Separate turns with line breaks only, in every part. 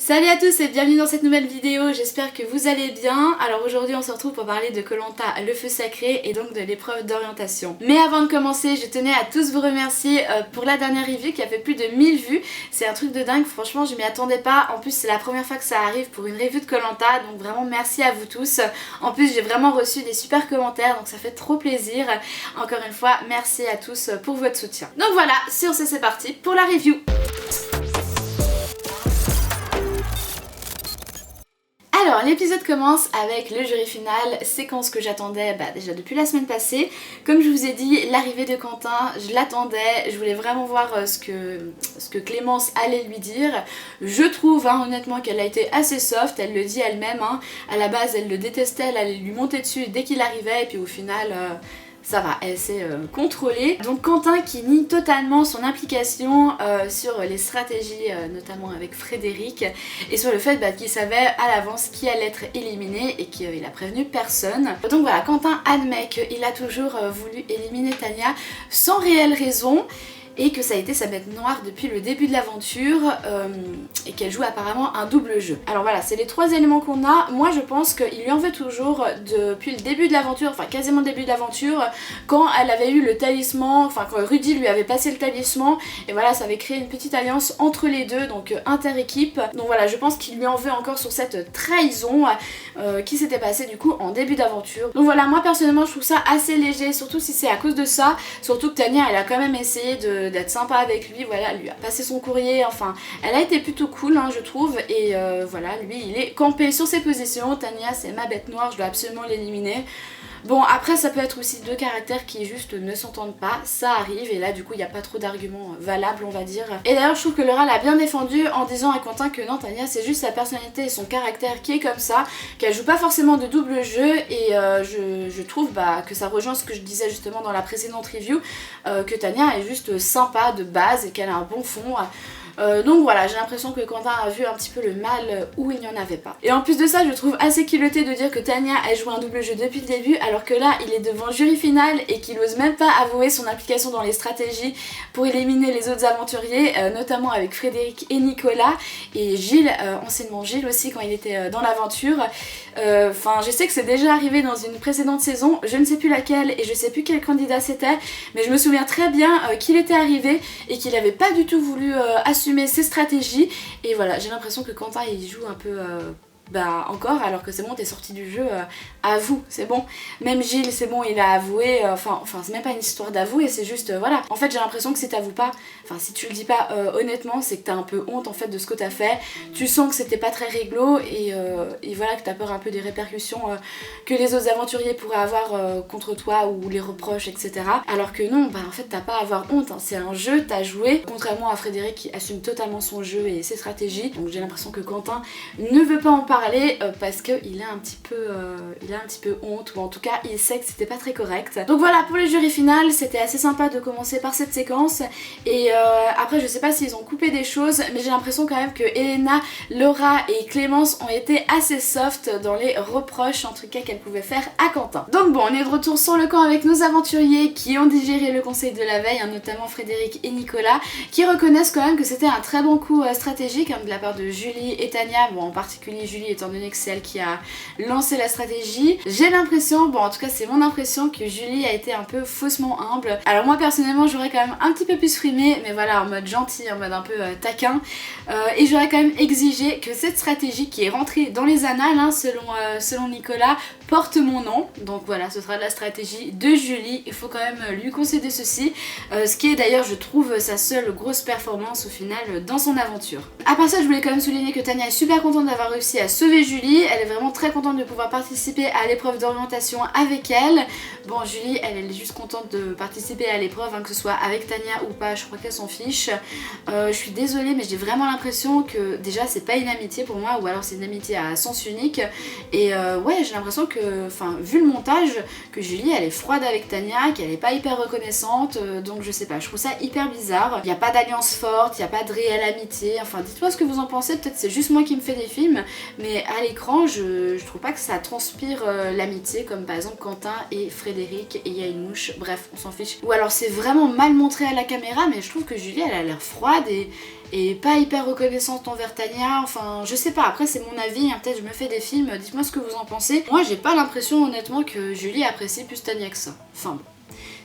Salut à tous et bienvenue dans cette nouvelle vidéo, j'espère que vous allez bien. Alors aujourd'hui on se retrouve pour parler de Koh Lanta, le feu sacré et donc de l'épreuve d'orientation. Mais avant de commencer, je tenais à tous vous remercier pour la dernière review qui a fait plus de 1000 vues. C'est un truc de dingue, franchement je m'y attendais pas. En plus c'est la première fois que ça arrive pour une review de Koh Lanta, donc vraiment merci à vous tous. En plus j'ai vraiment reçu des super commentaires, donc ça fait trop plaisir. Encore une fois, merci à tous pour votre soutien. Donc voilà, sur ce c'est parti pour la review. Alors l'épisode commence avec le jury final, séquence que j'attendais déjà depuis la semaine passée. Comme je vous ai dit, l'arrivée de Quentin, je l'attendais, je voulais vraiment voir ce que Clémence allait lui dire. Je trouve honnêtement qu'elle a été assez soft, elle le dit elle-même. À la base elle le détestait, elle allait lui monter dessus dès qu'il arrivait et puis au final... ça va, elle s'est contrôlée. Donc Quentin qui nie totalement son implication sur les stratégies, notamment avec Frédéric, et sur le fait qu'il savait à l'avance qui allait être éliminé et qu'il a prévenu personne. Donc voilà, Quentin admet qu'il a toujours voulu éliminer Tania sans réelle raison, et que ça a été sa bête noire depuis le début de l'aventure et qu'elle joue apparemment un double jeu. Alors voilà, c'est les trois éléments qu'on a. Moi je pense qu'il lui en veut toujours depuis le début de l'aventure, enfin quasiment le début de l'aventure, quand elle avait eu le talisman, enfin quand Rudy lui avait passé le talisman, et voilà ça avait créé une petite alliance entre les deux, donc inter-équipe. Donc voilà, je pense qu'il lui en veut encore sur cette trahison qui s'était passée du coup en début d'aventure. Donc voilà, moi personnellement je trouve ça assez léger, surtout si c'est à cause de ça, surtout que Tania elle a quand même essayé d'être sympa avec lui, voilà, elle lui a passé son courrier, enfin elle a été plutôt cool je trouve, et voilà, lui il est campé sur ses positions. Tania c'est ma bête noire, je dois absolument l'éliminer. Bon après ça peut être aussi deux caractères qui juste ne s'entendent pas, ça arrive, et là du coup il n'y a pas trop d'arguments valables on va dire. Et d'ailleurs je trouve que Laura l'a bien défendu en disant à Quentin que non, Tania c'est juste sa personnalité et son caractère qui est comme ça, qu'elle joue pas forcément de double jeu, et je trouve que ça rejoint ce que je disais justement dans la précédente review, que Tania est juste sympa de base et qu'elle a un bon fond. Donc voilà, j'ai l'impression que Quentin a vu un petit peu le mal où il n'y en avait pas. Et en plus de ça, je trouve assez culotté de dire que Tania a joué un double jeu depuis le début, alors que là, il est devant le jury final et qu'il ose même pas avouer son implication dans les stratégies pour éliminer les autres aventuriers, notamment avec Frédéric et Nicolas, et Gilles, anciennement Gilles aussi quand il était dans l'aventure. Enfin, je sais que c'est déjà arrivé dans une précédente saison, je ne sais plus laquelle et je sais plus quel candidat c'était, mais je me souviens très bien qu'il était arrivé et qu'il avait pas du tout voulu assumer ses stratégies, et voilà, j'ai l'impression que Quentin il joue un peu encore, alors que c'est bon, t'es sorti du jeu, avoue, c'est bon. Même Gilles, c'est bon, il a avoué, enfin c'est même pas une histoire d'avouer, c'est juste, voilà. En fait j'ai l'impression que si t'avoues pas, enfin si tu le dis pas honnêtement, c'est que t'as un peu honte en fait de ce que t'as fait, tu sens que c'était pas très réglo, et voilà, que t'as peur un peu des répercussions que les autres aventuriers pourraient avoir contre toi, ou les reproches, etc. Alors que non, en fait t'as pas à avoir honte, c'est un jeu, t'as joué, contrairement à Frédéric qui assume totalement son jeu et ses stratégies. Donc j'ai l'impression que Quentin ne veut pas en parler parce qu'il a un petit peu honte, ou en tout cas il sait que c'était pas très correct. Donc voilà, pour le jury final c'était assez sympa de commencer par cette séquence, et après je sais pas s'ils ont coupé des choses, mais j'ai l'impression quand même que Elena, Laura et Clémence ont été assez soft dans les reproches en tout cas qu'elles pouvaient faire à Quentin. Donc bon, on est de retour sur le camp avec nos aventuriers qui ont digéré le conseil de la veille, notamment Frédéric et Nicolas, qui reconnaissent quand même que c'était un très bon coup stratégique de la part de Julie et Tania, bon en particulier Julie étant donné que c'est elle qui a lancé la stratégie. J'ai l'impression, bon en tout cas c'est mon impression, que Julie a été un peu faussement humble. Alors moi personnellement j'aurais quand même un petit peu plus frimé, mais voilà, en mode gentil, en mode un peu taquin, et j'aurais quand même exigé que cette stratégie qui est rentrée dans les annales, selon Nicolas, porte mon nom. Donc voilà, ce sera la stratégie de Julie, il faut quand même lui concéder ceci, ce qui est d'ailleurs je trouve sa seule grosse performance au final dans son aventure. À part ça, je voulais quand même souligner que Tania est super contente d'avoir réussi à sauver Julie, elle est vraiment très contente de pouvoir participer à l'épreuve d'orientation avec elle. Bon, Julie elle est juste contente de participer à l'épreuve, que ce soit avec Tania ou pas, je crois qu'elle s'en fiche. Je suis désolée mais j'ai vraiment l'impression que déjà c'est pas une amitié pour moi, ou alors c'est une amitié à sens unique, et ouais, j'ai l'impression que, vu le montage, que Julie elle est froide avec Tania, qu'elle est pas hyper reconnaissante, donc je sais pas, je trouve ça hyper bizarre. Il n'y a pas d'alliance forte, il n'y a pas de réelle amitié, enfin dites-moi ce que vous en pensez, peut-être c'est juste moi qui me fais des films, mais à l'écran je trouve pas que ça transpire l'amitié comme par exemple Quentin et Frédéric et il y a une mouche, bref on s'en fiche. Ou alors c'est vraiment mal montré à la caméra, mais je trouve que Julie elle a l'air froide et pas hyper reconnaissante envers Tania, enfin je sais pas, après c'est mon avis, hein, peut-être je me fais des films, dites-moi ce que vous en pensez. Moi j'ai pas l'impression honnêtement que Julie apprécie plus Tania que ça, enfin bon.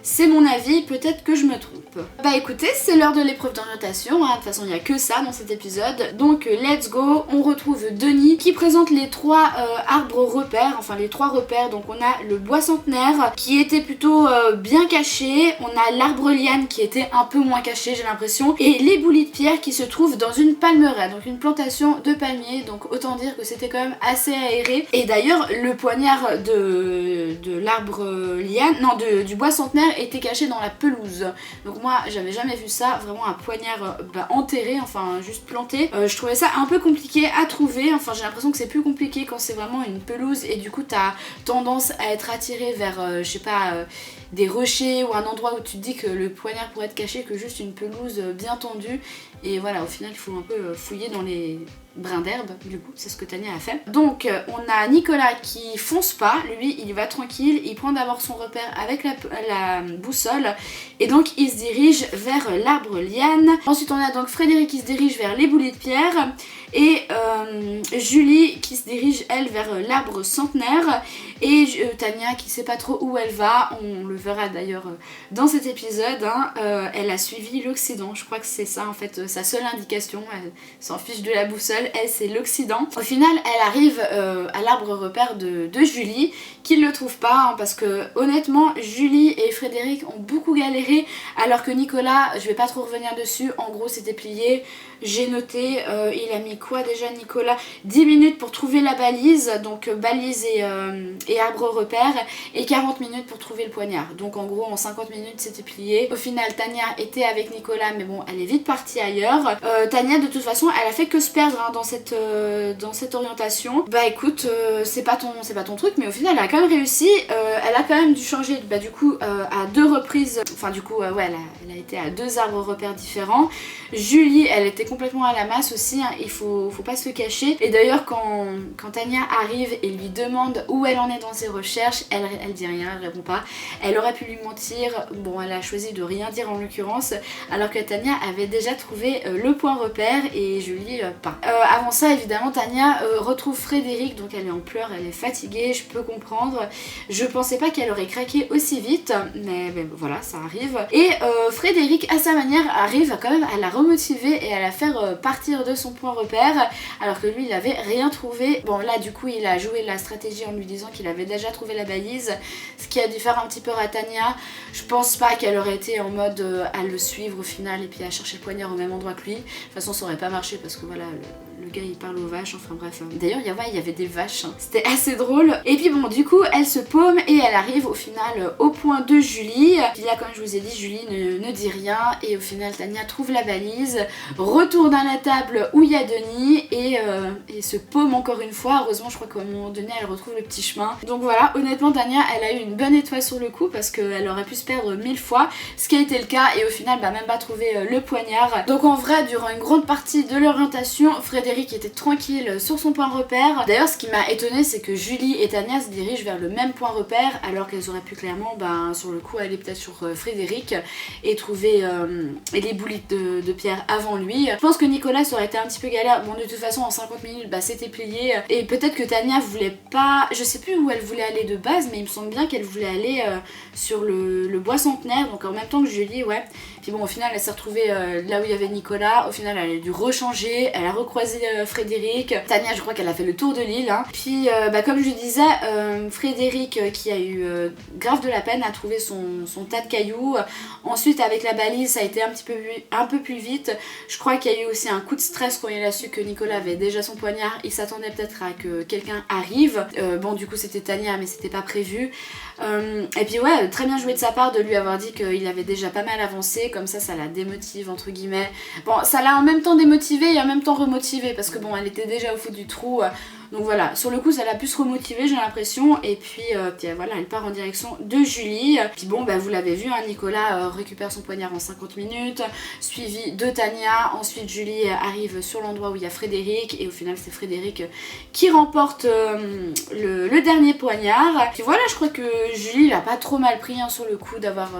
C'est mon avis, peut-être que je me trompe. Bah écoutez, c'est l'heure de l'épreuve d'orientation, hein. De toute façon il n'y a que ça dans cet épisode. Donc let's go, on retrouve Denis qui présente les 3 arbres repères, enfin les 3 repères. Donc on a le bois centenaire qui était plutôt bien caché, on a l'arbre liane qui était un peu moins caché j'ai l'impression, et les boulis de pierre qui se trouvent dans une palmeraie, donc une plantation de palmiers, donc autant dire que c'était quand même assez aéré. Et d'ailleurs le poignard de l'arbre liane, non du bois centenaire était caché dans la pelouse. Donc moi j'avais jamais vu ça, vraiment un poignard enterré, enfin juste planté. Je trouvais ça un peu compliqué à trouver, enfin j'ai l'impression que c'est plus compliqué quand c'est vraiment une pelouse et du coup t'as tendance à être attiré vers, je sais pas, des rochers ou un endroit où tu te dis que le poignard pourrait être caché que juste une pelouse bien tendue. Et voilà, au final il faut un peu fouiller dans les brins d'herbe, du coup c'est ce que Tania a fait. Donc on a Nicolas qui fonce pas, lui il va tranquille, il prend d'abord son repère avec la boussole et donc il se dirige vers l'arbre liane. Ensuite on a donc Frédéric qui se dirige vers les boulets de pierre et Julie qui se dirige elle vers l'arbre centenaire et Tania qui sait pas trop où elle va, on le verra d'ailleurs dans cet épisode, hein, elle a suivi l'Occident, je crois que c'est ça en fait sa seule indication, elle s'en fiche de la boussole, elle c'est l'Occident. Au final elle arrive à l'arbre repère de Julie qui ne le trouve pas, hein, parce que honnêtement Julie et Frédéric ont beaucoup galéré alors que Nicolas, je vais pas trop revenir dessus, en gros c'était plié. J'ai noté, il a mis quoi déjà Nicolas, 10 minutes pour trouver la balise, donc balise et arbre repère, et 40 minutes pour trouver le poignard. Donc en gros en 50 minutes c'était plié. Au final Tania était avec Nicolas mais bon elle est vite partie ailleurs. Tania de toute façon elle a fait que se perdre, hein, dans cette orientation. Bah écoute, c'est pas ton truc, mais au final elle a quand même réussi. Elle a quand même dû changer du coup à 2 reprises, enfin du coup ouais elle a été à 2 arbres repères différents. Julie elle était complètement à la masse aussi, hein, il faut pas se le cacher. Et d'ailleurs quand Tania arrive et lui demande où elle en est dans ses recherches, elle dit rien, elle répond pas. Elle aurait pu lui mentir, bon elle a choisi de rien dire en l'occurrence, alors que Tania avait déjà trouvé le point repère et Julie pas. Avant ça évidemment Tania retrouve Frédéric, donc elle est en pleurs, elle est fatiguée, je peux comprendre. Je pensais pas qu'elle aurait craqué aussi vite, mais voilà ça arrive. Et Frédéric à sa manière arrive quand même à la remotiver et à la faire partir de son point repère, alors que lui il avait rien trouvé. Bon là du coup il a joué la stratégie en lui disant qu'il avait déjà trouvé la balise, ce qui a dû faire un petit peu à Tania. Je pense pas qu'elle aurait été en mode à le suivre au final et puis à chercher le poignard au même endroit que lui. De toute façon ça aurait pas marché parce que voilà le gars il parle aux vaches, enfin bref. D'ailleurs il y avait des vaches, hein. C'était assez drôle. Et puis bon du coup elle se paume et elle arrive au final au point de Julie. Puis là comme je vous ai dit Julie ne dit rien et au final Tania trouve la balise, retourne à la table où il y a Denis et se paume encore une fois. Heureusement je crois qu'à un moment donné elle retrouve le petit chemin. Donc voilà, honnêtement Tania elle a eu une bonne étoile sur le coup parce qu'elle aurait pu se perdre 1000 fois, ce qui a été le cas, et au final même pas trouvé le poignard. Donc en vrai durant une grande partie de l'orientation Frédéric était tranquille sur son point repère. D'ailleurs ce qui m'a étonné c'est que Julie et Tania se dirigent vers le même point repère alors qu'elles auraient pu clairement sur le coup aller peut-être sur Frédéric et trouver les boulites de pierre avant lui. Je pense que Nicolas ça aurait été un petit peu galère. Bon de toute façon en 50 minutes c'était plié et peut-être que Tania voulait pas, je sais plus où elle voulait aller de base, mais il me semble bien qu'elle voulait aller sur le bois centenaire, donc en même temps que Julie, ouais. Puis bon au final elle s'est retrouvée là où il y avait Nicolas, au final elle a dû rechanger, elle a recroisé Frédéric. Tania je crois qu'elle a fait le tour de l'île, hein. Puis comme je disais, Frédéric qui a eu grave de la peine à trouver son tas de cailloux. Ensuite avec la balise ça a été un peu plus vite. Je crois qu'il y a eu aussi un coup de stress quand il a su que Nicolas avait déjà son poignard, il s'attendait peut-être à que quelqu'un arrive. Bon du coup c'était Tania mais c'était pas prévu. Et puis ouais, très bien joué de sa part de lui avoir dit qu'il avait déjà pas mal avancé, comme ça la démotive entre guillemets. Bon ça l'a en même temps démotivé et en même temps remotivé remotiver parce que bon, elle était déjà au fond du trou. Donc voilà, sur le coup ça l'a plus remotivée j'ai l'impression et puis voilà, elle part en direction de Julie. Puis bon bah vous l'avez vu, hein, Nicolas récupère son poignard en 50 minutes, suivi de Tania. Ensuite Julie arrive sur l'endroit où il y a Frédéric et au final c'est Frédéric qui remporte le dernier poignard. Puis voilà, je crois que Julie l'a pas trop mal pris hein, sur le coup d'avoir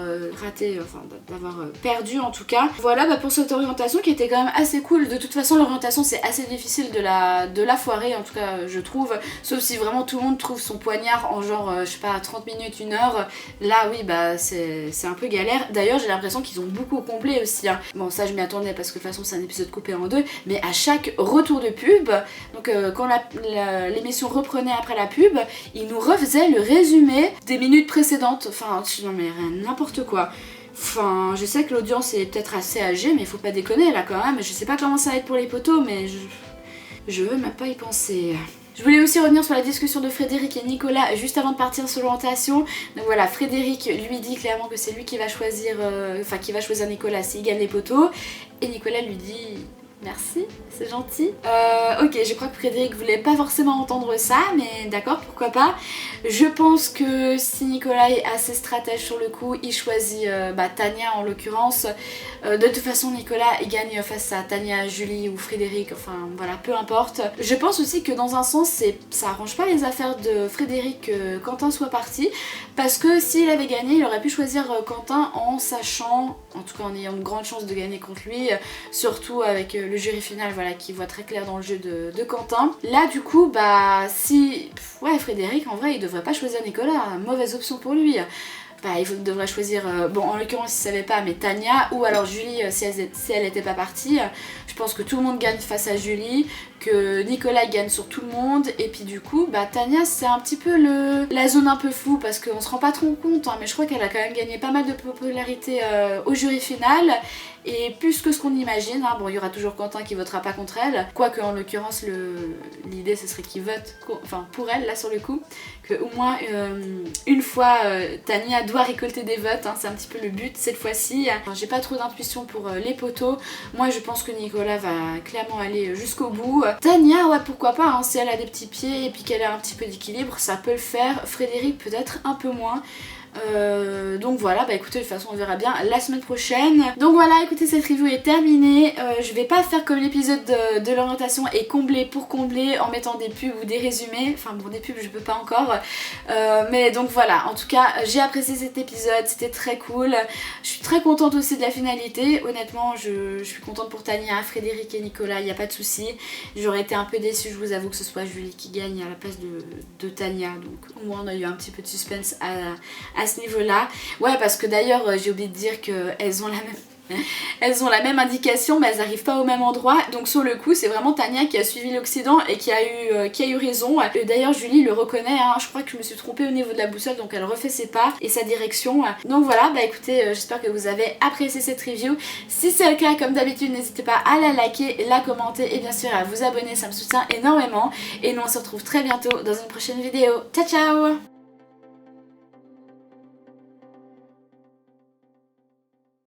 raté, enfin d'avoir perdu en tout cas. Voilà bah, pour cette orientation qui était quand même assez cool. De toute façon l'orientation c'est assez difficile de la foirer en tout cas je trouve, sauf si vraiment tout le monde trouve son poignard en genre je sais pas 30 minutes, 1 heure, là oui bah c'est un peu galère. D'ailleurs j'ai l'impression qu'ils ont beaucoup complet aussi hein. Bon ça je m'y attendais parce que de toute façon c'est un épisode coupé en deux, mais à chaque retour de pub, donc quand l'émission reprenait après la pub, ils nous refaisaient le résumé des minutes précédentes, enfin non mais n'importe quoi. Enfin, je sais que l'audience est peut-être assez âgée, mais faut pas déconner là quand même. Je sais pas comment ça va être pour les potos, mais je veux même pas y penser. Je voulais aussi revenir sur la discussion de Frédéric et Nicolas juste avant de partir sur l'orientation. Donc voilà, Frédéric lui dit clairement que c'est lui qui va choisir, qui va choisir Nicolas s'il gagne les poteaux. Et Nicolas lui dit merci, c'est gentil. Ok, je crois que Frédéric voulait pas forcément entendre ça, mais d'accord, pourquoi pas. Je pense que si Nicolas est assez stratège sur le coup, il choisit Tania en l'occurrence. De toute façon, Nicolas il gagne face à Tania, Julie ou Frédéric, enfin voilà, peu importe. Je pense aussi que dans un sens, ça arrange pas les affaires de Frédéric que Quentin soit parti, parce que s'il avait gagné, il aurait pu choisir Quentin en sachant, en tout cas en ayant une grande chance de gagner contre lui, surtout avec le jury final voilà, qui voit très clair dans le jeu de Quentin. Là du coup, bah si... Ouais, Frédéric en vrai il devrait pas choisir Nicolas, mauvaise option pour lui. Bah, il devrait choisir, bon en l'occurrence il savait pas, mais Tania ou alors Julie si elle était pas partie. Je pense que tout le monde gagne face à Julie, que Nicolas gagne sur tout le monde, et puis du coup bah Tania c'est un petit peu la zone un peu floue parce qu'on se rend pas trop compte hein, mais je crois qu'elle a quand même gagné pas mal de popularité au jury final et plus que ce qu'on imagine hein. Bon il y aura toujours Quentin qui votera pas contre elle, quoique en l'occurrence l'idée ce serait qu'il vote pour elle là sur le coup, que au moins une fois Tania doit récolter des votes hein, c'est un petit peu le but cette fois-ci. J'ai pas trop d'intuition pour les poteaux, moi je pense que Nicolas va clairement aller jusqu'au bout. Tania, ouais pourquoi pas, hein, si elle a des petits pieds et puis qu'elle a un petit peu d'équilibre, ça peut le faire. Frédéric peut-être un peu moins. Donc voilà, bah écoutez de toute façon on verra bien la semaine prochaine. Donc voilà, écoutez cette review est terminée. Je vais pas faire comme l'épisode de l'orientation et combler pour combler en mettant des pubs ou des résumés. Enfin bon des pubs je peux pas encore. Mais donc voilà, en tout cas j'ai apprécié cet épisode, c'était très cool. Je suis très contente aussi de la finalité. Honnêtement je suis contente pour Tania, Frédéric et Nicolas, il n'y a pas de souci. J'aurais été un peu déçue, je vous avoue, que ce soit Julie qui gagne à la place de Tania. Donc au moins on a eu un petit peu de suspense à ce niveau-là. Ouais parce que d'ailleurs j'ai oublié de dire qu'elles ont la même indication mais elles n'arrivent pas au même endroit, donc sur le coup c'est vraiment Tania qui a suivi l'Occident et qui a eu raison. D'ailleurs Julie le reconnaît hein. Je crois que je me suis trompée au niveau de la boussole donc elle refait ses pas et sa direction. Donc voilà, bah écoutez j'espère que vous avez apprécié cette review. Si c'est le cas comme d'habitude n'hésitez pas à la liker, la commenter et bien sûr à vous abonner, ça me soutient énormément. Et nous on se retrouve très bientôt dans une prochaine vidéo. Ciao ciao.